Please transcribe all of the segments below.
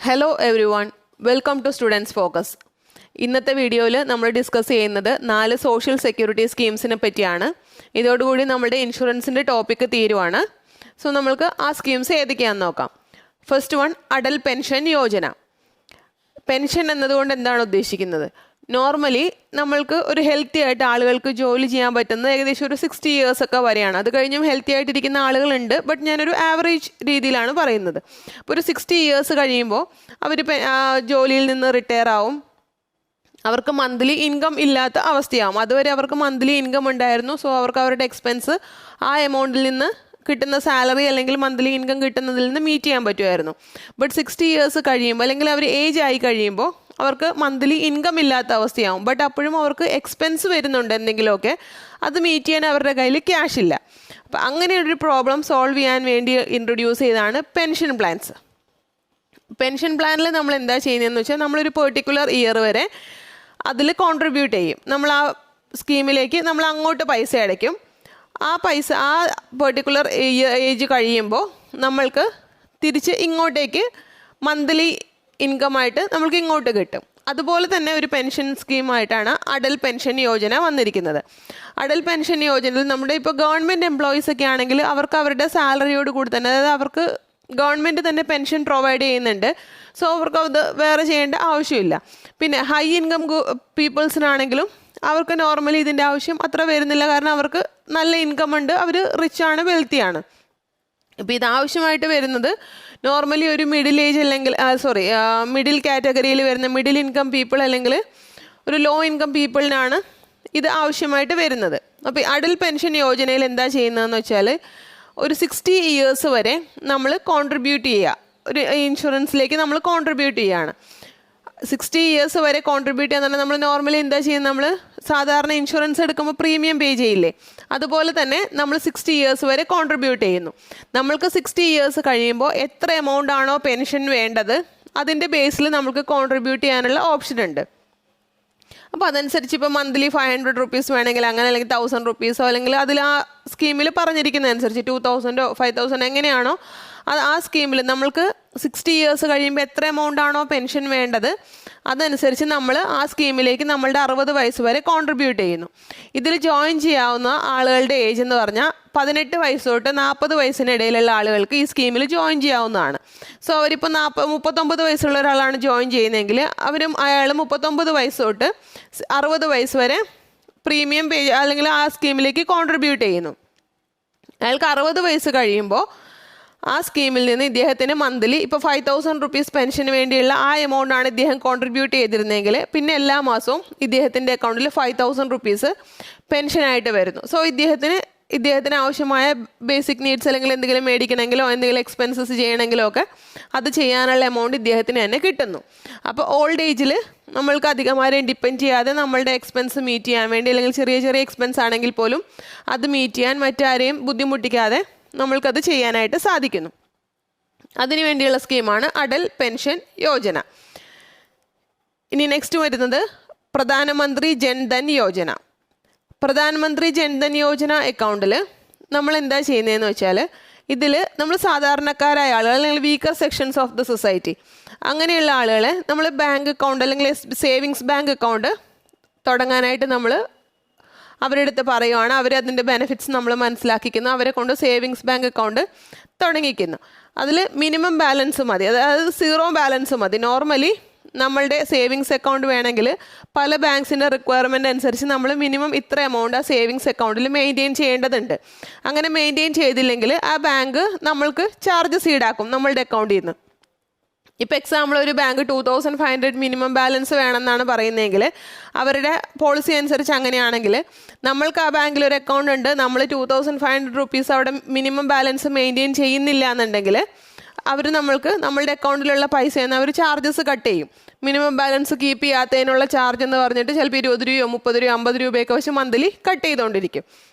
Hello everyone, welcome to students focus. ഇന്നത്തെ വീഡിയോയിൽ നമ്മൾ ഡിസ്കസ് ചെയ്യുന്നത് 4 സോഷ്യൽ സെക്യൂരിറ്റി സ്കീംസിനെ പറ്റിയാണ്. ഇതോടുകൂടി നമ്മുടെ ഇൻഷുറൻസിൻ്റെ ടോപ്പിക്ക് തീരുവാണ്. സോ നമ്മൾക്ക് ആ സ്കീംസ് ഏതൊക്കെയാണെന്ന് നോക്കാം. First one, Atal pension Yojana. Pension എന്നതുകൊണ്ട് എന്താണ് ഉദ്ദേശിക്കുന്നത്? നോർമലി നമ്മൾക്ക് ഒരു ഹെൽത്തി ആയിട്ട് ആളുകൾക്ക് ജോലി ചെയ്യാൻ പറ്റുന്നത് ഏകദേശം ഒരു 60 years ഒക്കെ വരെയാണ്. അത് കഴിഞ്ഞും ഹെൽത്തി ആയിട്ടിരിക്കുന്ന ആളുകളുണ്ട്, ബട്ട് ഞാനൊരു ആവറേജ് രീതിയിലാണ് പറയുന്നത്. അപ്പോൾ ഒരു 60 years കഴിയുമ്പോൾ അവർ ജോലിയിൽ നിന്ന് റിട്ടയർ ആവും. അവർക്ക് മന്ത്ലി ഇൻകം ഇല്ലാത്ത അവസ്ഥയാവും. അതുവരെ അവർക്ക് മന്ത്ലി ഇൻകം ഉണ്ടായിരുന്നു. സോ അവർക്ക് അവരുടെ എക്സ്പെൻസ് ആ എമൗണ്ടിൽ നിന്ന് കിട്ടുന്ന സാലറി അല്ലെങ്കിൽ മന്ത്ലി ഇൻകം കിട്ടുന്നതിൽ നിന്ന് മീറ്റ് ചെയ്യാൻ പറ്റുമായിരുന്നു. ബട്ട് 60 years കഴിയുമ്പോൾ അല്ലെങ്കിൽ അവർ ഏജ് ആയി കഴിയുമ്പോൾ അവർക്ക് മന്ത്ലി ഇൻകം ഇല്ലാത്ത അവസ്ഥയാവും. ബട്ട് അപ്പോഴും അവർക്ക് എക്സ്പെൻസ് വരുന്നുണ്ട് എന്തെങ്കിലുമൊക്കെ, അത് മീറ്റ് ചെയ്യാൻ അവരുടെ കയ്യിൽ ക്യാഷ് ഇല്ല. അപ്പം അങ്ങനെയൊരു പ്രോബ്ലം സോൾവ് ചെയ്യാൻ വേണ്ടി ഇൻട്രൊഡ്യൂസ് ചെയ്തതാണ് പെൻഷൻ പ്ലാൻസ്. പെൻഷൻ പ്ലാനിൽ നമ്മൾ എന്താ ചെയ്യുന്നതെന്ന് വെച്ചാൽ, നമ്മളൊരു പെർട്ടിക്കുലർ ഇയർ വരെ അതിൽ കോൺട്രിബ്യൂട്ട് ചെയ്യും. നമ്മൾ ആ സ്കീമിലേക്ക് നമ്മൾ അങ്ങോട്ട് പൈസ അടയ്ക്കും. ആ പൈസ ആ പെർട്ടിക്കുലർ ഏജ് കഴിയുമ്പോൾ നമ്മൾക്ക് തിരിച്ച് ഇങ്ങോട്ടേക്ക് മന്ത്ലി ഇൻകമായിട്ട് നമ്മൾക്ക് ഇങ്ങോട്ട് കിട്ടും. അതുപോലെ തന്നെ ഒരു പെൻഷൻ സ്കീമായിട്ടാണ് അടൽ പെൻഷൻ യോജന വന്നിരിക്കുന്നത്. അടൽ പെൻഷൻ യോജനയിൽ നമ്മുടെ ഇപ്പോൾ ഗവൺമെൻറ് എംപ്ലോയീസ് ഒക്കെ ആണെങ്കിൽ അവർക്ക് അവരുടെ സാലറിയോട് കൂടി തന്നെ, അതായത് അവർക്ക് ഗവൺമെൻറ് തന്നെ പെൻഷൻ പ്രൊവൈഡ് ചെയ്യുന്നുണ്ട്. സോ അവർക്ക് അത് വേറെ ചെയ്യേണ്ട ആവശ്യമില്ല. പിന്നെ ഹൈ ഇൻകം പീപ്പിൾസിനാണെങ്കിലും അവർക്ക് നോർമലി ഇതിൻ്റെ ആവശ്യം അത്ര വരുന്നില്ല. കാരണം അവർക്ക് നല്ല ഇൻകം ഉണ്ട്, അവർ റിച്ചാണ്, വെൽത്തിയാണ്. ഇപ്പോൾ ഇതാവശ്യമായിട്ട് വരുന്നത് നോർമലി ഒരു മിഡിൽ ഏജ് അല്ലെങ്കിൽ മിഡിൽ കാറ്റഗറിയിൽ വരുന്ന മിഡിൽ ഇൻകം പീപ്പിൾ അല്ലെങ്കിൽ ഒരു ലോ ഇൻകം പീപ്പിളിനാണ് ഇത് ആവശ്യമായിട്ട് വരുന്നത്. അപ്പോൾ അടൽ പെൻഷൻ യോജനയിൽ എന്താ ചെയ്യുന്നതെന്ന് വെച്ചാൽ, ഒരു 60 years വരെ നമ്മൾ കോൺട്രിബ്യൂട്ട് ചെയ്യുക, ഒരു ഇൻഷുറൻസിലേക്ക് നമ്മൾ കോൺട്രിബ്യൂട്ട് ചെയ്യുകയാണ്. 60 years വരെ കോൺട്രിബ്യൂട്ട് ചെയ്യാന്ന് പറഞ്ഞാൽ നമ്മൾ നോർമലി എന്താ ചെയ്യുന്നത്, നമ്മൾ സാധാരണ ഇൻഷുറൻസ് എടുക്കുമ്പോൾ പ്രീമിയം പേ ചെയ്യില്ലേ, അതുപോലെ തന്നെ നമ്മൾ 60 years വരെ കോൺട്രിബ്യൂട്ട് ചെയ്യുന്നു. നമ്മൾക്ക് 60 years കഴിയുമ്പോൾ എത്ര എമൗണ്ട് ആണോ പെൻഷൻ വേണ്ടത് അതിൻ്റെ ബേസിൽ നമുക്ക് കോൺട്രിബ്യൂട്ട് ചെയ്യാനുള്ള ഓപ്ഷൻ ഉണ്ട്. അപ്പോൾ അതനുസരിച്ച് ഇപ്പോൾ മന്ത്ലി 500 rupees വേണമെങ്കിൽ അങ്ങനെ, അല്ലെങ്കിൽ 1000 rupees അല്ലെങ്കിൽ അതിൽ ആ സ്കീമിൽ പറഞ്ഞിരിക്കുന്നതനുസരിച്ച് 2000 5000 എങ്ങനെയാണോ അത് ആ സ്കീമിൽ നമ്മൾക്ക് 60 years കഴിയുമ്പോൾ എത്ര എമൗണ്ട് ആണോ പെൻഷൻ വേണ്ടത് അതനുസരിച്ച് നമ്മൾ ആ സ്കീമിലേക്ക് നമ്മളുടെ 60 വയസ്സ് വരെ കോൺട്രിബ്യൂട്ട് ചെയ്യുന്നു. ഇതിൽ ജോയിൻ ചെയ്യാവുന്ന ആളുകളുടെ ഏജ് എന്ന് പറഞ്ഞാൽ 18 വയസ്സ് തൊട്ട് 40 വയസ്സിനിടയിലുള്ള ആളുകൾക്ക് ഈ സ്കീമിൽ ജോയിൻ ചെയ്യാവുന്നതാണ്. സോ അവരിപ്പോൾ 39 വയസ്സുള്ള ഒരാളാണ് ജോയിൻ ചെയ്യുന്നതെങ്കിൽ അയാൾ 39 വയസ്സ് തൊട്ട് 60 വയസ്സ് വരെ പ്രീമിയം പേ അല്ലെങ്കിൽ ആ സ്കീമിലേക്ക് കോൺട്രിബ്യൂട്ട് ചെയ്യുന്നു. അയാൾക്ക് 60 വയസ്സ് കഴിയുമ്പോൾ ആ സ്കീമിൽ നിന്ന് ഇദ്ദേഹത്തിന് മന്ത്ലി ഇപ്പോൾ 5000 rupees പെൻഷന് വേണ്ടിയുള്ള ആ എമൗണ്ടാണ് ഇദ്ദേഹം കോൺട്രിബ്യൂട്ട് ചെയ്തിരുന്നെങ്കിൽ പിന്നെ എല്ലാ മാസവും ഇദ്ദേഹത്തിൻ്റെ അക്കൗണ്ടിൽ 5000 rupees പെൻഷനായിട്ട് വരുന്നു. സോ ഇദ്ദേഹത്തിന് ആവശ്യമായ ബേസിക് നീഡ്സ് അല്ലെങ്കിൽ എന്തെങ്കിലും മേടിക്കണമെങ്കിലോ എന്തെങ്കിലും എക്സ്പെൻസസ് ചെയ്യണമെങ്കിലോ ഒക്കെ അത് ചെയ്യാനുള്ള എമൗണ്ട് ഇദ്ദേഹത്തിന് തന്നെ കിട്ടുന്നു. അപ്പോൾ ഓൾഡ് ഏജിൽ നമ്മൾക്ക് അധികമാരെയും ഡിപ്പെൻഡ് ചെയ്യാതെ നമ്മളുടെ എക്സ്പെൻസ് മീറ്റ് ചെയ്യാൻ വേണ്ടി, അല്ലെങ്കിൽ ചെറിയ ചെറിയ എക്സ്പെൻസ് ആണെങ്കിൽ പോലും അത് മീറ്റ് ചെയ്യാൻ മറ്റാരെയും ബുദ്ധിമുട്ടിക്കാതെ നമ്മൾക്കത് ചെയ്യാനായിട്ട് സാധിക്കുന്നു. അതിനുവേണ്ടിയുള്ള സ്കീമാണ് അടൽ പെൻഷൻ യോജന. ഇനി നെക്സ്റ്റ് വരുന്നത് പ്രധാനമന്ത്രി ജൻധൻ യോജന. പ്രധാനമന്ത്രി ജൻധൻ യോജന അക്കൗണ്ടിൽ നമ്മൾ എന്താ ചെയ്യുന്നതെന്ന് വെച്ചാൽ, ഇതിൽ നമ്മൾ സാധാരണക്കാരായ ആളുകൾ അല്ലെങ്കിൽ weaker sections of the society അങ്ങനെയുള്ള ആളുകളെ നമ്മൾ ബാങ്ക് അക്കൗണ്ട് അല്ലെങ്കിൽ സേവിങ്സ് ബാങ്ക് അക്കൗണ്ട് തുടങ്ങാനായിട്ട് നമ്മൾ അവരുടെ അടുത്ത് പറയുവാണ്. അവരതിൻ്റെ ബെനിഫിറ്റ്സ് നമ്മൾ മനസ്സിലാക്കിക്കുന്നു. അവരെ കൊണ്ട് സേവിങ്സ് ബാങ്ക് അക്കൗണ്ട് തുടങ്ങിക്കുന്നു. അതിൽ മിനിമം ബാലൻസ് മതി, അതായത് 0 balance മതി. നോർമലി നമ്മളുടെ സേവിങ്സ് അക്കൗണ്ട് വേണമെങ്കിൽ പല ബാങ്ക്സിൻ്റെ റിക്വയർമെൻറ്റ് അനുസരിച്ച് നമ്മൾ മിനിമം ഇത്ര എമൗണ്ട് ആ സേവിങ്സ് അക്കൗണ്ടിൽ മെയിൻറ്റെയിൻ ചെയ്യേണ്ടതുണ്ട്. അങ്ങനെ മെയിൻറ്റെയിൻ ചെയ്തില്ലെങ്കിൽ ആ ബാങ്ക് നമ്മൾക്ക് ചാർജസ് ഈടാക്കും നമ്മളുടെ അക്കൗണ്ടിൽ നിന്ന്. ഇപ്പോൾ എക്സാമ്പിൾ ഒരു ബാങ്ക് 2500 മിനിമം ബാലൻസ് വേണമെന്നാണ് പറയുന്നതെങ്കിൽ അവരുടെ പോളിസി അനുസരിച്ച് അങ്ങനെയാണെങ്കിൽ നമ്മൾക്ക് ആ ബാങ്കിൽ ഒരു അക്കൗണ്ട് ഉണ്ട്, നമ്മൾ 2500 rupees അവിടെ മിനിമം ബാലൻസ് മെയിൻറ്റെയിൻ ചെയ്യുന്നില്ല എന്നുണ്ടെങ്കിൽ അവർ നമ്മളുടെ അക്കൗണ്ടിലുള്ള പൈസയെന്ന് അവർ ചാർജസ് കട്ട് ചെയ്യും. മിനിമം ബാലൻസ് കീപ്പ് ചെയ്യാത്തതിനുള്ള ചാർജ് എന്ന് പറഞ്ഞിട്ട് ചിലപ്പോൾ 20 രൂപയോ 30 രൂപയോ 50 രൂപയൊക്കെ വെച്ച് മന്ത്ലി കട്ട് ചെയ്തുകൊണ്ടിരിക്കും.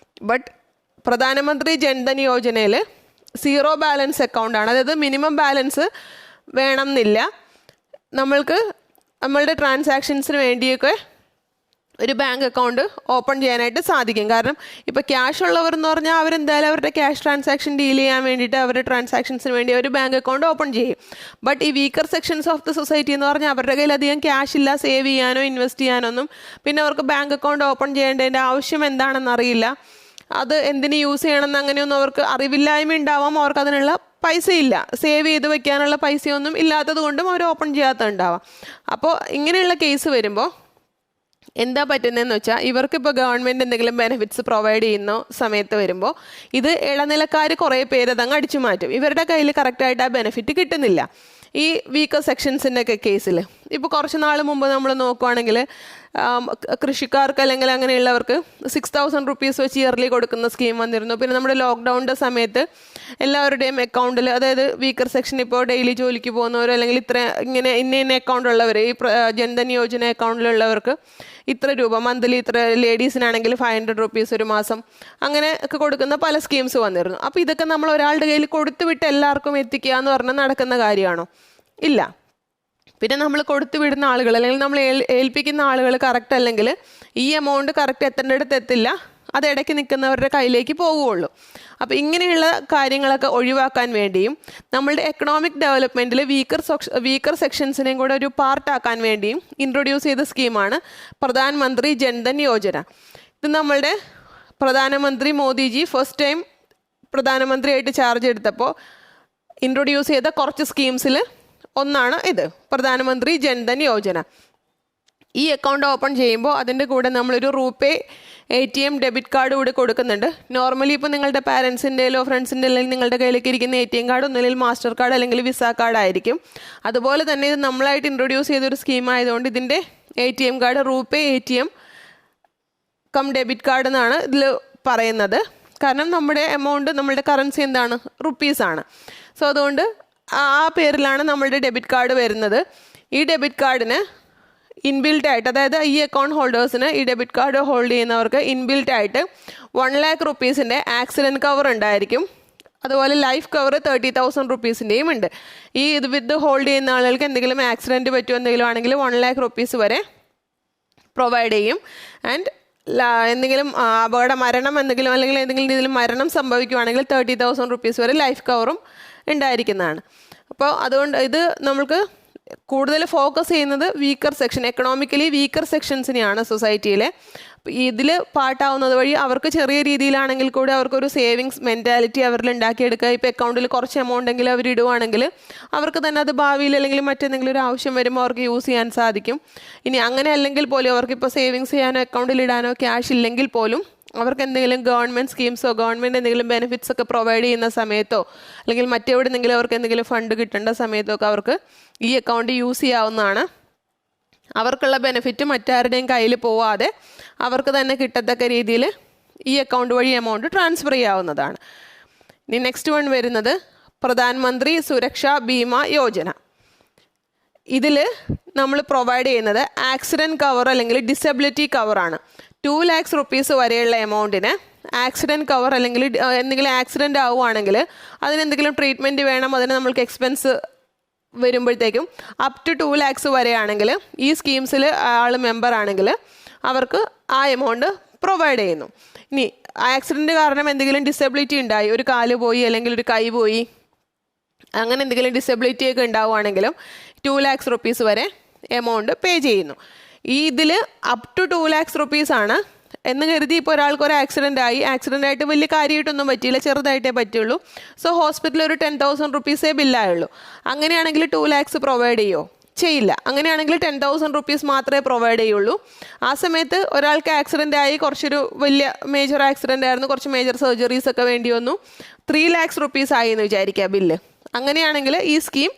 ബട്ട് പ്രധാനമന്ത്രി ജൻധൻ യോജനയിൽ 0 balance അക്കൗണ്ടാണ്, അതായത് മിനിമം ബാലൻസ് വേണമെന്നില്ല. നമ്മൾക്ക് നമ്മളുടെ ട്രാൻസാക്ഷൻസിന് വേണ്ടിയൊക്കെ ഒരു ബാങ്ക് അക്കൗണ്ട് ഓപ്പൺ ചെയ്യാനായിട്ട് സാധിക്കും. കാരണം ഇപ്പോൾ ക്യാഷ് ഉള്ളവർ എന്ന് പറഞ്ഞാൽ അവരെന്തായാലും അവരുടെ ക്യാഷ് ട്രാൻസാക്ഷൻ ഡീൽ ചെയ്യാൻ വേണ്ടിയിട്ട് അവരുടെ ട്രാൻസാക്ഷൻസിന് വേണ്ടി ഒരു ബാങ്ക് അക്കൗണ്ട് ഓപ്പൺ ചെയ്യും. ബട്ട് ഈ weaker sections of the society എന്ന് പറഞ്ഞാൽ അവരുടെ കയ്യിൽ അധികം ക്യാഷ് ഇല്ല, സേവ് ചെയ്യാനോ ഇൻവെസ്റ്റ് ചെയ്യാനൊന്നും. പിന്നെ അവർക്ക് ബാങ്ക് അക്കൗണ്ട് ഓപ്പൺ ചെയ്യേണ്ടതിൻ്റെ ആവശ്യം എന്താണെന്ന് അറിയില്ല, അത് എന്തിന് യൂസ് ചെയ്യണമെന്ന് അങ്ങനെയൊന്നും അവർക്ക് അറിവില്ലായ്മ ഉണ്ടാവാം. അവർക്ക് അതിനുള്ള പൈസ ഇല്ല, സേവ് ചെയ്ത് വെക്കാനുള്ള പൈസയൊന്നും ഇല്ലാത്തത് കൊണ്ടും അവർ ഓപ്പൺ ചെയ്യാത്തതുണ്ടാവാം. അപ്പോൾ ഇങ്ങനെയുള്ള കേസ് വരുമ്പോൾ എന്താ പറ്റുന്നതെന്ന് വെച്ചാൽ ഇവർക്കിപ്പോൾ ഗവൺമെൻറ് എന്തെങ്കിലും ബെനിഫിറ്റ്സ് പ്രൊവൈഡ് ചെയ്യുന്ന സമയത്ത് വരുമ്പോൾ ഇത് ഇളനിലക്കാർ കുറേ പേര് അതങ്ങ് അടിച്ചു മാറ്റും. ഇവരുടെ കയ്യിൽ കറക്റ്റായിട്ട് ആ ബെനിഫിറ്റ് കിട്ടുന്നില്ല. ഈ വീക്കർ സെക്ഷൻസിൻ്റെ ഒക്കെ കേസിൽ ഇപ്പോൾ കുറച്ച് നാൾ മുമ്പ് നമ്മൾ നോക്കുവാണെങ്കിൽ കൃഷിക്കാർക്ക് അല്ലെങ്കിൽ അങ്ങനെയുള്ളവർക്ക് 6,000 റുപ്പീസ് വെച്ച് ഇയർലി കൊടുക്കുന്ന സ്കീം വന്നിരുന്നു. പിന്നെ നമ്മുടെ ലോക്ക്ഡൗണിൻ്റെ സമയത്ത് എല്ലാവരുടെയും അക്കൗണ്ടിൽ, അതായത് വീക്കർ സെക്ഷൻ ഇപ്പോൾ ഡെയിലി ജോലിക്ക് പോകുന്നവരോ അല്ലെങ്കിൽ ഇന്ന അക്കൗണ്ട് ഉള്ളവർ, ഈ ജൻധൻ യോജന അക്കൗണ്ടിലുള്ളവർക്ക് ഇത്ര രൂപ മന്ത്ലി, ഇത്ര ലേഡീസിനാണെങ്കിൽ 500 റുപ്പീസ് ഒരു മാസം, അങ്ങനെ ഒക്കെ കൊടുക്കുന്ന പല സ്കീംസ് വന്നിരുന്നു. അപ്പോൾ ഇതൊക്കെ നമ്മൾ ഒരാളുടെ കയ്യിൽ കൊടുത്തുവിട്ട് എല്ലാവർക്കും എത്തിക്കുക എന്ന് പറഞ്ഞാൽ നടക്കുന്ന കാര്യമാണോ? ഇല്ല. പിന്നെ നമ്മൾ കൊടുത്തു വിടുന്ന ആളുകൾ അല്ലെങ്കിൽ നമ്മൾ ഏൽപ്പിക്കുന്ന ആളുകൾ കറക്റ്റ് അല്ലെങ്കിൽ ഈ എമൗണ്ട് കറക്റ്റ് എത്തേണ്ടടുത്ത് എത്തില്ല, അത് ഇടയ്ക്ക് നിൽക്കുന്നവരുടെ കയ്യിലേക്ക് പോകുകയുള്ളൂ. അപ്പോൾ ഇങ്ങനെയുള്ള കാര്യങ്ങളൊക്കെ ഒഴിവാക്കാൻ വേണ്ടിയും നമ്മളുടെ എക്കണോമിക് ഡെവലപ്മെൻറ്റിൽ വീക്കർ സെക്ഷൻസിനെയും കൂടെ ഒരു പാർട്ടാക്കാൻ വേണ്ടിയും ഇൻട്രൊഡ്യൂസ് ചെയ്ത സ്കീമാണ് പ്രധാനമന്ത്രി ജൻധൻ യോജന. ഇത് നമ്മളുടെ പ്രധാനമന്ത്രി മോദിജി ഫസ്റ്റ് ടൈം പ്രധാനമന്ത്രിയായിട്ട് ചാർജ് എടുത്തപ്പോൾ ഇൻട്രൊഡ്യൂസ് ചെയ്ത കുറച്ച് സ്കീംസിൽ ഒന്നാണ് ഇത്, പ്രധാനമന്ത്രി ജൻധൻ യോജന. ഈ അക്കൗണ്ട് ഓപ്പൺ ചെയ്യുമ്പോൾ അതിൻ്റെ കൂടെ നമ്മളൊരു റൂപേ ATM ഡെബിറ്റ് കാർഡ് കൂടി കൊടുക്കുന്നുണ്ട്. നോർമലി ഇപ്പോൾ നിങ്ങളുടെ പാരൻസിൻ്റെയിലോ ഫ്രണ്ട്സിൻ്റെ അല്ലെങ്കിൽ നിങ്ങളുടെ കയ്യിലേക്ക് ഇരിക്കുന്ന ATM കാർഡ് ഒന്നുമില്ലെങ്കിൽ മാസ്റ്റർ കാർഡ് അല്ലെങ്കിൽ വിസ കാർഡ് ആയിരിക്കും. അതുപോലെ തന്നെ ഇത് നമ്മളായിട്ട് ഇൻട്രൊഡ്യൂസ് ചെയ്തൊരു സ്കീം ആയതുകൊണ്ട് ഇതിൻ്റെ ATM card RuPay ATM come debit card എന്നാണ് ഇതിൽ പറയുന്നത്. കാരണം നമ്മുടെ എമൗണ്ട്, നമ്മുടെ കറൻസി എന്താണ്? റുപ്പീസാണ്. സോ അതുകൊണ്ട് ആ പേരിലാണ് നമ്മളുടെ ഡെബിറ്റ് കാർഡ് വരുന്നത്. ഈ ഡെബിറ്റ് കാർഡിന് ഇൻബിൽട്ട് ആയിട്ട്, അതായത് ഈ അക്കൗണ്ട് ഹോൾഡേഴ്സിന്, ഈ ഡെബിറ്റ് കാർഡ് ഹോൾഡ് ചെയ്യുന്നവർക്ക് ഇൻബിൽട്ട് ആയിട്ട് 1 lakh റുപ്പീസിൻ്റെ ആക്സിഡൻറ്റ് കവർ ഉണ്ടായിരിക്കും. അതുപോലെ ലൈഫ് കവർ 30,000 റുപ്പീസിൻ്റെയും ഉണ്ട്. ഇത് വിത്ത് ഹോൾഡ് ചെയ്യുന്ന ആളുകൾക്ക് എന്തെങ്കിലും ആക്സിഡൻറ്റ് പറ്റുമോ എന്തെങ്കിലും ആണെങ്കിൽ 1 lakh റുപ്പീസ് വരെ പ്രൊവൈഡ് ചെയ്യും. ആൻഡ് എന്തെങ്കിലും മരണം എന്തെങ്കിലും അല്ലെങ്കിൽ ഏതെങ്കിലും രീതിയിൽ മരണം സംഭവിക്കുകയാണെങ്കിൽ 30,000 റുപ്പീസ് വരെ ലൈഫ് കവറും ഉണ്ടായിരിക്കുന്നതാണ്. അപ്പോൾ അതുകൊണ്ട് ഇത് നമ്മൾക്ക് കൂടുതൽ ഫോക്കസ് ചെയ്യുന്നത് വീക്കർ സെക്ഷൻ, എക്കണോമിക്കലി വീക്കർ സെക്ഷൻസിനെയാണ് സൊസൈറ്റിയിലെ. ഇതിൽ പാട്ടാവുന്നത് വഴി അവർക്ക് ചെറിയ രീതിയിലാണെങ്കിൽ കൂടി അവർക്കൊരു സേവിങ്സ് മെൻറ്റാലിറ്റി അവരിൽ ഉണ്ടാക്കിയെടുക്കുക. ഇപ്പോൾ അക്കൗണ്ടിൽ കുറച്ച് എമൗണ്ടെങ്കിലും അവർ ഇടുവാണെങ്കിൽ അവർക്ക് തന്നെ അത് ഭാവിയിൽ അല്ലെങ്കിൽ മറ്റെന്തെങ്കിലും ഒരു ആവശ്യം വരുമ്പോൾ അവർക്ക് യൂസ് ചെയ്യാൻ സാധിക്കും. ഇനി അങ്ങനെ അല്ലെങ്കിൽ പോലും അവർക്കിപ്പോൾ സേവിങ്സ് ചെയ്യാനോ അക്കൗണ്ടിൽ ഇടാനോ ക്യാഷ് ഇല്ലെങ്കിൽ പോലും അവർക്ക് എന്തെങ്കിലും ഗവൺമെൻറ് സ്കീംസോ ഗവൺമെൻറ് എന്തെങ്കിലും ബെനിഫിറ്റ്സ് ഒക്കെ പ്രൊവൈഡ് ചെയ്യുന്ന സമയത്തോ അല്ലെങ്കിൽ മറ്റെവിടെന്നെങ്കിലും അവർക്ക് എന്തെങ്കിലും ഫണ്ട് കിട്ടേണ്ട സമയത്തോ ഒക്കെ അവർക്ക് ഈ അക്കൗണ്ട് യൂസ് ചെയ്യാവുന്നതാണ്. അവർക്കുള്ള ബെനിഫിറ്റ് മറ്റാരുടെയും കയ്യിൽ പോവാതെ അവർക്ക് തന്നെ കിട്ടത്തക്ക രീതിയിൽ ഈ അക്കൗണ്ട് വഴി എമൗണ്ട് ട്രാൻസ്ഫർ ചെയ്യാവുന്നതാണ്. ഇനി നെക്സ്റ്റ് വൺ വരുന്നത് പ്രധാനമന്ത്രി സുരക്ഷാ ബീമ യോജന. ഇതിൽ നമ്മൾ പ്രൊവൈഡ് ചെയ്യുന്നത് ആക്സിഡൻറ്റ് കവർ അല്ലെങ്കിൽ ഡിസബിലിറ്റി കവറാണ്. 2 lakhs റുപ്പീസ് വരെയുള്ള എമൗണ്ടിന് ആക്സിഡൻറ്റ് കവർ അല്ലെങ്കിൽ എന്തെങ്കിലും ആക്സിഡൻ്റ് ആവുകയാണെങ്കിൽ അതിനെന്തെങ്കിലും ട്രീറ്റ്മെൻറ്റ് വേണം, അതിന് നമ്മൾക്ക് എക്സ്പെൻസ് വരുമ്പോഴത്തേക്കും അപ് ടു 2 lakhs വരെയാണെങ്കിൽ ഈ സ്കീംസിൽ ആൾ മെമ്പർ ആണെങ്കിൽ അവർക്ക് ആ എമൗണ്ട് പ്രൊവൈഡ് ചെയ്യുന്നു. ഇനി ആക്സിഡൻറ്റ് കാരണം എന്തെങ്കിലും ഡിസബിലിറ്റി ഉണ്ടായി, ഒരു കാല് പോയി അല്ലെങ്കിൽ ഒരു കൈ പോയി, അങ്ങനെ എന്തെങ്കിലും ഡിസബിലിറ്റി ഒക്കെ ഉണ്ടാവുകയാണെങ്കിലും 2 lakhs റുപ്പീസ് വരെ എമൗണ്ട് പേ ചെയ്യുന്നു. ഈ ഇതിൽ അപ് ടു 2 lakhs റുപ്പീസാണ് എന്ന് കരുതി ഇപ്പോൾ ഒരാൾക്ക് ഒരു ആക്സിഡൻ്റ് ആയിട്ട് വലിയ കാര്യമായിട്ടൊന്നും പറ്റിയില്ല, ചെറുതായിട്ടേ പറ്റുള്ളൂ. സോ ഹോസ്പിറ്റലിൽ ഒരു 10,000 റുപ്പീസേ ബില്ലായുള്ളൂ. അങ്ങനെയാണെങ്കിൽ 2 lakhs പ്രൊവൈഡ് ചെയ്യുമോ? ചെയ്യില്ല. അങ്ങനെയാണെങ്കിൽ 10,000 റുപ്പീസ് മാത്രമേ പ്രൊവൈഡ് ചെയ്യുള്ളൂ. ആ സമയത്ത് ഒരാൾക്ക് ആക്സിഡൻ്റ് ആയി, കുറച്ചൊരു വലിയ മേജർ ആക്സിഡൻ്റ് ആയിരുന്നു, കുറച്ച് മേജർ സർജറീസ് ഒക്കെ വേണ്ടി വന്നു, 3 lakhs റുപ്പീസ് ആയി എന്ന് വിചാരിക്കുക ബില്ല്. അങ്ങനെയാണെങ്കിൽ ഈ സ്കീം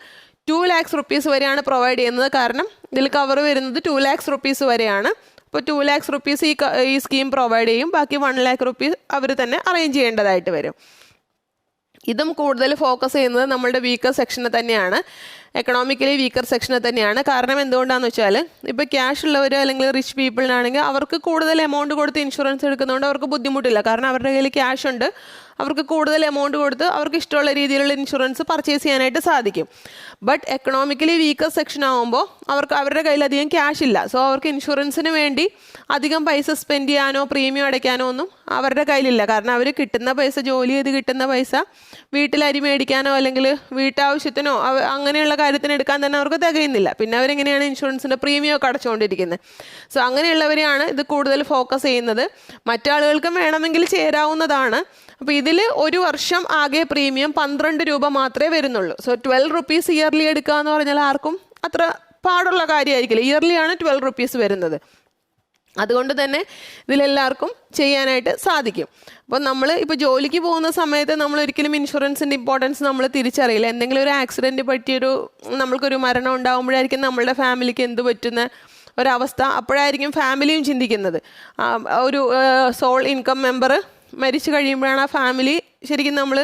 2 lakhs റുപ്പീസ് വരെയാണ് പ്രൊവൈഡ് ചെയ്യുന്നത്. കാരണം ഇതിൽ കവർ വരുന്നത് 2 lakhs റുപ്പീസ് വരെയാണ്. അപ്പോൾ 2 lakhs റുപ്പീസ് ഈ സ്കീം പ്രൊവൈഡ് ചെയ്യും. ബാക്കി 1 lakh റുപ്പീസ് അവർ തന്നെ അറേഞ്ച് ചെയ്യേണ്ടതായിട്ട് വരും. ഇതും കൂടുതൽ ഫോക്കസ് ചെയ്യുന്നത് നമ്മളുടെ വീക്കർ സെക്ഷന് തന്നെയാണ്. എക്കണോമിക്കലി വീക്കർ സെക്ഷനിൽ തന്നെയാണ്. കാരണം എന്തുകൊണ്ടാണെന്ന് വെച്ചാൽ ഇപ്പോൾ ക്യാഷ് ഉള്ളവർ അല്ലെങ്കിൽ റിച്ച് പീപ്പിളിനാണെങ്കിൽ അവർക്ക് കൂടുതൽ എമൗണ്ട് കൊടുത്ത് ഇൻഷുറൻസ് എടുക്കുന്നതുകൊണ്ട് അവർക്ക് ബുദ്ധിമുട്ടില്ല. കാരണം അവരുടെ കയ്യിൽ ക്യാഷ് ഉണ്ട്, അവർക്ക് കൂടുതൽ എമൗണ്ട് കൊടുത്ത് അവർക്ക് ഇഷ്ടമുള്ള രീതിയിലുള്ള ഇൻഷുറൻസ് പർച്ചേസ് ചെയ്യാനായിട്ട് സാധിക്കും. ബട്ട് എക്കണോമിക്കലി വീക്കർ സെക്ഷൻ ആകുമ്പോൾ അവരുടെ കയ്യിൽ അധികം ക്യാഷ് ഇല്ല. സോ അവർക്ക് ഇൻഷുറൻസിന് വേണ്ടി അധികം പൈസ സ്പെൻഡ് ചെയ്യാനോ പ്രീമിയം അടയ്ക്കാനോ ഒന്നും അവരുടെ കയ്യിലില്ല. കാരണം അവർ കിട്ടുന്ന പൈസ, ജോലി ചെയ്ത് കിട്ടുന്ന പൈസ വീട്ടിൽ അരി മേടിക്കാനോ അല്ലെങ്കിൽ വീട്ടാവശ്യത്തിനോ അങ്ങനെയുള്ള കാര്യത്തിന് എടുക്കാൻ തന്നെ അവർക്ക് തികയുന്നില്ല. പിന്നെ അവരെങ്ങനെയാണ് ഇൻഷുറൻസിൻ്റെ പ്രീമിയം ഒക്കെ അടച്ചുകൊണ്ടിരിക്കുന്നത്. സോ അങ്ങനെയുള്ളവരെയാണ് ഇത് കൂടുതൽ ഫോക്കസ് ചെയ്യുന്നത്. മറ്റാളുകൾക്കും വേണമെങ്കിൽ ചേരാവുന്നതാണ്. അപ്പോൾ ഇതിൽ ഒരു വർഷം ആകെ പ്രീമിയം 12 രൂപ മാത്രമേ വരുന്നുള്ളൂ. സോ 12 റുപ്പീസ് ഇയർലി എടുക്കുക എന്ന് പറഞ്ഞാൽ ആർക്കും അത്ര പാടുള്ള കാര്യമായിരിക്കില്ല. ഇയർലി ആണ് 12 റുപ്പീസ് വരുന്നത്. അതുകൊണ്ട് തന്നെ ഇതിലെല്ലാവർക്കും ചെയ്യാനായിട്ട് സാധിക്കും. അപ്പോൾ നമ്മൾ ഇപ്പോൾ ജോലിക്ക് പോകുന്ന സമയത്ത് നമ്മൾ ഒരിക്കലും ഇൻഷുറൻസിൻ്റെ ഇമ്പോർട്ടൻസ് നമ്മൾ തിരിച്ചറിയില്ല. എന്തെങ്കിലും ഒരു ആക്സിഡൻറ്റ് പറ്റിയൊരു നമ്മൾക്കൊരു മരണം ഉണ്ടാകുമ്പോഴായിരിക്കും നമ്മളുടെ ഫാമിലിക്ക് എന്ത് പറ്റുന്ന ഒരവസ്ഥ, അപ്പോഴായിരിക്കും ഫാമിലിയും ചിന്തിക്കുന്നത്. ഒരു സോൾ ഇൻകം മെമ്പർ മരിച്ചു കഴിയുമ്പോഴാണ് ആ ഫാമിലി ശരിക്കും നമ്മൾ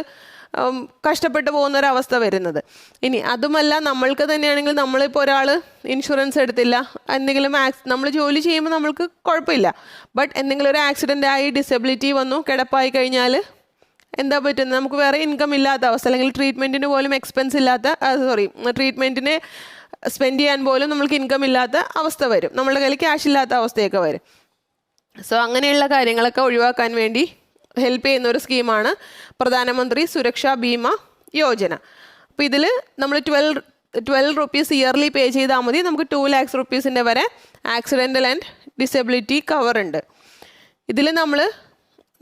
കഷ്ടപ്പെട്ടു പോകുന്നൊരവസ്ഥ വരുന്നത്. ഇനി അതുമല്ല, നമ്മൾക്ക് തന്നെയാണെങ്കിൽ നമ്മളിപ്പോൾ ഒരാൾ ഇൻഷുറൻസ് എടുത്തില്ല, എന്തെങ്കിലും നമ്മൾ ജോലി ചെയ്യുമ്പോൾ നമ്മൾക്ക് കുഴപ്പമില്ല. ബട്ട് എന്തെങ്കിലും ഒരു ആക്സിഡൻ്റ് ആയി ഡിസബിലിറ്റി വന്നു കിടപ്പായി കഴിഞ്ഞാൽ എന്താ പറ്റുന്നത്? നമുക്ക് വേറെ ഇൻകം ഇല്ലാത്ത അവസ്ഥ, അല്ലെങ്കിൽ ട്രീറ്റ്മെൻറ്റിന് പോലും എക്സ്പെൻസ് ഇല്ലാത്ത ട്രീറ്റ്മെൻറ്റിന് സ്പെൻഡ് ചെയ്യാൻ പോലും നമ്മൾക്ക് ഇൻകം ഇല്ലാത്ത അവസ്ഥ വരും. നമ്മളുടെ കയ്യിൽ ക്യാഷ് ഇല്ലാത്ത അവസ്ഥയൊക്കെ വരും. സോ അങ്ങനെയുള്ള കാര്യങ്ങളൊക്കെ ഒഴിവാക്കാൻ വേണ്ടി ഹെൽപ്പ് ചെയ്യുന്ന ഒരു സ്കീമാണ് പ്രധാനമന്ത്രി സുരക്ഷാ ബീമ യോജന. അപ്പോൾ ഇതിൽ നമ്മൾ 12 റുപ്പീസ് ഇയർലി പേ ചെയ്താൽ മതി. നമുക്ക് 2 lakhs റുപ്പീസിൻ്റെ വരെ ആക്സിഡൻ്റൽ ആൻഡ് ഡിസബിലിറ്റി കവർ ഉണ്ട്. ഇതിൽ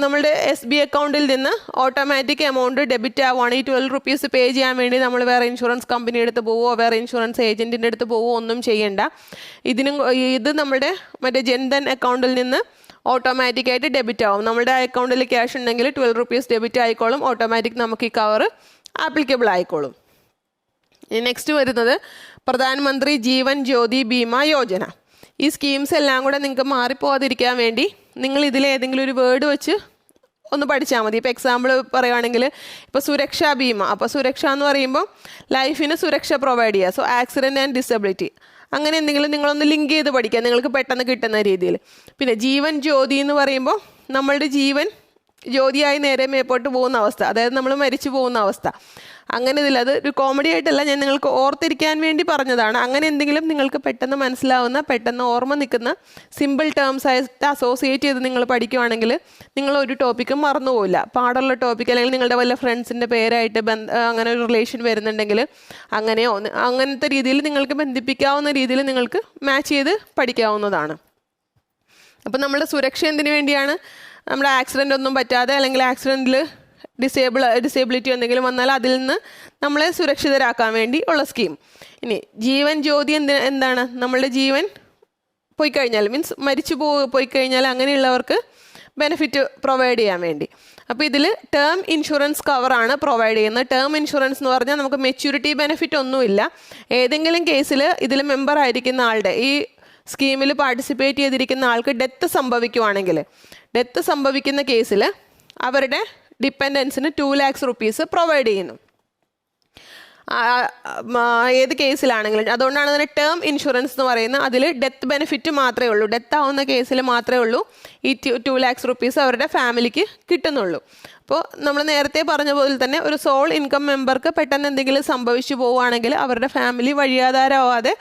നമ്മളുടെ SBI അക്കൗണ്ടിൽ നിന്ന് ഓട്ടോമാറ്റിക് എമൗണ്ട് ഡെബിറ്റ് ആവുകയാണ്. ഈ 12 റുപ്പീസ് പേ ചെയ്യാൻ വേണ്ടി നമ്മൾ വേറെ ഇൻഷുറൻസ് കമ്പനി അടുത്ത് പോവുമോ വേറെ ഇൻഷുറൻസ് ഏജൻറ്റിൻ്റെ അടുത്ത് പോവുമോ ഒന്നും ചെയ്യേണ്ട. ഇത് നമ്മുടെ മറ്റേ ജൻധൻ അക്കൗണ്ടിൽ നിന്ന് ഓട്ടോമാറ്റിക്കായിട്ട് ഡെബിറ്റ് ആവും. നമ്മുടെ അക്കൗണ്ടിൽ ക്യാഷ് ഉണ്ടെങ്കിൽ 12 റുപ്പീസ് ഡെബിറ്റ് ആയിക്കോളും. ഓട്ടോമാറ്റിക് നമുക്ക് ഈ കവർ ആപ്ലിക്കബിൾ ആയിക്കോളും. നെക്സ്റ്റ് വരുന്നത് പ്രധാനമന്ത്രി ജീവൻ ജ്യോതി ബീമ യോജന. ഈ സ്കീംസ് എല്ലാം കൂടെ നിങ്ങൾക്ക് മാറിപ്പോകാതിരിക്കാൻ വേണ്ടി നിങ്ങൾ ഇതിലേതെങ്കിലും ഒരു വേർഡ് വെച്ച് ഒന്ന് പഠിച്ചാൽ മതി. ഇപ്പോൾ എക്സാമ്പിൾ പറയുകയാണെങ്കിൽ ഇപ്പോൾ സുരക്ഷാ ബീമ, അപ്പോൾ സുരക്ഷ എന്ന് പറയുമ്പോൾ ലൈഫിന് സുരക്ഷ പ്രൊവൈഡ് ചെയ്യുക. സോ ആക്സിഡൻറ്റ് ആൻഡ് ഡിസബിലിറ്റി അങ്ങനെ എന്തെങ്കിലും നിങ്ങളൊന്ന് ലിങ്ക് ചെയ്ത് പഠിക്കുക, നിങ്ങൾക്ക് പെട്ടെന്ന് കിട്ടുന്ന രീതിയിൽ. പിന്നെ ജീവൻ ജ്യോതി എന്ന് പറയുമ്പോൾ നമ്മളുടെ ജീവൻ ജ്യോതിയായി നേരെ മേപ്പോട്ട് പോകുന്ന അവസ്ഥ, അതായത് നമ്മൾ മരിച്ചു പോകുന്ന അവസ്ഥ. അങ്ങനെ ഇതിൽ അത് ഒരു കോമഡി ആയിട്ടല്ല, ഞാൻ നിങ്ങൾക്ക് ഓർത്തിരിക്കാൻ വേണ്ടി പറഞ്ഞതാണ്. അങ്ങനെ എന്തെങ്കിലും നിങ്ങൾക്ക് പെട്ടെന്ന് മനസ്സിലാവുന്ന, പെട്ടെന്ന് ഓർമ്മ നിൽക്കുന്ന സിമ്പിൾ ടേംസ് ആയിട്ട് അസോസിയേറ്റ് ചെയ്ത് നിങ്ങൾ പഠിക്കുവാണെങ്കിൽ നിങ്ങൾ ഒരു ടോപ്പിക്കും മറന്നുപോകില്ല. പാടുള്ള ടോപ്പിക്ക് അല്ലെങ്കിൽ നിങ്ങളുടെ വല്ല ഫ്രണ്ട്സിൻ്റെ പേരായിട്ട് അങ്ങനെ ഒരു റിലേഷൻ വരുന്നുണ്ടെങ്കിൽ അങ്ങനത്തെ രീതിയിൽ നിങ്ങൾക്ക് ബന്ധിപ്പിക്കാവുന്ന രീതിയിൽ നിങ്ങൾക്ക് മാച്ച് ചെയ്ത് പഠിക്കാവുന്നതാണ്. അപ്പം നമ്മുടെ സുരക്ഷ എന്തിനു വേണ്ടിയാണ്? നമ്മുടെ ആക്സിഡൻ്റ് ഒന്നും പറ്റാതെ അല്ലെങ്കിൽ ആക്സിഡൻറ്റിൽ ഡിസേബിലിറ്റി എന്തെങ്കിലും വന്നാൽ അതിൽ നിന്ന് നമ്മളെ സുരക്ഷിതരാക്കാൻ വേണ്ടി ഉള്ള സ്കീം. ഇനി ജീവൻ ജ്യോതി എന്താണ്? നമ്മളുടെ ജീവൻ പോയി കഴിഞ്ഞാൽ മരിച്ചു പോയി കഴിഞ്ഞാൽ അങ്ങനെയുള്ളവർക്ക് ബെനിഫിറ്റ് പ്രൊവൈഡ് ചെയ്യാൻ വേണ്ടി. അപ്പോൾ ഇതിൽ ടേം ഇൻഷുറൻസ് കവറാണ് പ്രൊവൈഡ് ചെയ്യുന്നത്. ടേം ഇൻഷുറൻസ് എന്ന് പറഞ്ഞാൽ നമുക്ക് മെച്യൂരിറ്റി ബെനിഫിറ്റ് ഒന്നുമില്ല. ഏതെങ്കിലും കേസിൽ ഇതിൽ മെമ്പർ ആയിരിക്കുന്ന ആളുടെ, ഈ സ്കീമിൽ പാർട്ടിസിപ്പേറ്റ് ചെയ്തിരിക്കുന്ന ആൾക്ക് ഡെത്ത് സംഭവിക്കുവാണെങ്കിൽ, ഡെത്ത് സംഭവിക്കുന്ന കേസിൽ അവരുടെ ഡിപ്പെൻഡൻസിന് 2 lakhs റുപ്പീസ് പ്രൊവൈഡ് ചെയ്യുന്നു. ഏത് കേസിലാണെങ്കിലും. അതുകൊണ്ടാണ് അതിന് ടേം ഇൻഷുറൻസ് എന്ന് പറയുന്നത്. അതിൽ ഡെത്ത് ബെനിഫിറ്റ് മാത്രമേ ഉള്ളൂ. ഡെത്ത് ആവുന്ന കേസിൽ മാത്രമേ ഉള്ളൂ ഈ 2 lakhs റുപ്പീസ് അവരുടെ ഫാമിലിക്ക് കിട്ടുന്നുള്ളൂ. അപ്പോൾ നമ്മൾ നേരത്തെ പറഞ്ഞ പോലെ തന്നെ ഒരു സോൾ ഇൻകം മെമ്പർക്ക് പെട്ടെന്ന് എന്തെങ്കിലും സംഭവിച്ചു പോവുകയാണെങ്കിൽ അവരുടെ ഫാമിലി വഴിയാധാരമാവാതെ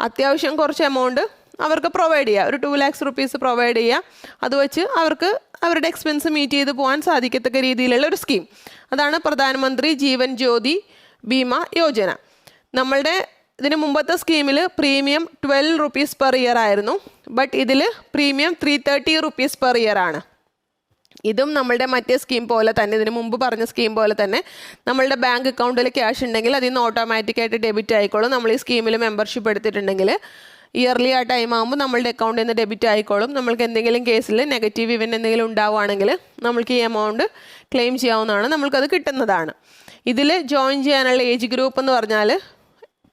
അത്യാവശ്യം കുറച്ച് എമൗണ്ട് അവർക്ക് പ്രൊവൈഡ് ചെയ്യുക. ഒരു 2 lakhs റുപ്പീസ് പ്രൊവൈഡ് ചെയ്യുക. അത് വെച്ച് അവർക്ക് അവരുടെ എക്സ്പെൻസ് മീറ്റ് ചെയ്ത് പോകാൻ സാധിക്കത്തക്ക രീതിയിലുള്ള ഒരു സ്കീം. അതാണ് പ്രധാനമന്ത്രി ജീവൻ ജ്യോതി ബീമ യോജന. നമ്മളുടെ ഇതിന് മുമ്പത്തെ സ്കീമിൽ പ്രീമിയം 12 റുപ്പീസ് പെർ ഇയർ ആയിരുന്നു. ബട്ട് ഇതിൽ പ്രീമിയം 330 റുപ്പീസ് പെർ ഇയർ ആണ്. ഇതും നമ്മളുടെ മറ്റേ സ്കീം പോലെ തന്നെ, ഇതിന് മുമ്പ് പറഞ്ഞ സ്കീം പോലെ തന്നെ നമ്മളുടെ ബാങ്ക് അക്കൗണ്ടിൽ ക്യാഷ് ഉണ്ടെങ്കിൽ അതിൽ നിന്ന് ഓട്ടോമാറ്റിക്കായിട്ട് ഡെബിറ്റ് ആയിക്കോളും. നമ്മൾ ഈ സ്കീമിൽ മെമ്പർഷിപ്പ് എടുത്തിട്ടുണ്ടെങ്കിൽ ഇയർലി ആ ടൈം ആകുമ്പോൾ നമ്മളുടെ അക്കൗണ്ടിൽ നിന്ന് ഡെബിറ്റ് ആയിക്കോളും. നമ്മൾക്ക് എന്തെങ്കിലും കേസിൽ നെഗറ്റീവ് ഇവൻ്റ് എന്തെങ്കിലും ഉണ്ടാവുകയാണെങ്കിൽ നമ്മൾക്ക് ഈ എമൗണ്ട് ക്ലെയിം ചെയ്യാവുന്നതാണ്, നമ്മൾക്കത് കിട്ടുന്നതാണ്. ഇതിൽ ജോയിൻ ചെയ്യാനുള്ള ഏജ് ഗ്രൂപ്പ് എന്ന് പറഞ്ഞാൽ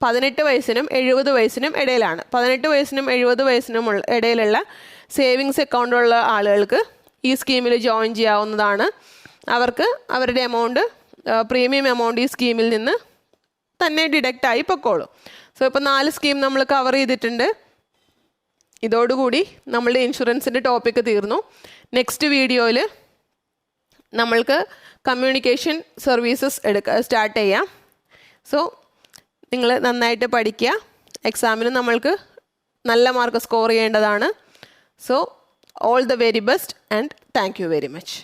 18 വയസ്സിനും 70 വയസ്സിനും ഇടയിലാണ്. 18 വയസ്സിനും 70 വയസ്സിനും ഇടയിലുള്ള സേവിങ്സ് അക്കൗണ്ടുള്ള ആളുകൾക്ക് ഈ സ്കീമിൽ ജോയിൻ ചെയ്യാവുന്നതാണ്. അവർക്ക് അവരുടെ എമൗണ്ട്, പ്രീമിയം എമൗണ്ട് ഈ സ്കീമിൽ നിന്ന് തന്നെ ഡിഡക്റ്റായി പൊക്കോളും. സോ ഇപ്പോൾ 4 സ്കീം നമ്മൾ കവർ ചെയ്തിട്ടുണ്ട്. ഇതോടുകൂടി നമ്മളുടെ ഇൻഷുറൻസിൻ്റെ ടോപ്പിക്ക് തീർന്നു. നെക്സ്റ്റ് വീഡിയോയിൽ നമ്മൾക്ക് കമ്മ്യൂണിക്കേഷൻ സർവീസസ് സ്റ്റാർട്ട് ചെയ്യാം. സോ നിങ്ങൾ നന്നായിട്ട് പഠിക്കുക. എക്സാമിന് നമ്മൾക്ക് നല്ല മാർക്ക് സ്കോർ ചെയ്യേണ്ടതാണ്. So all the very best and thank you very much.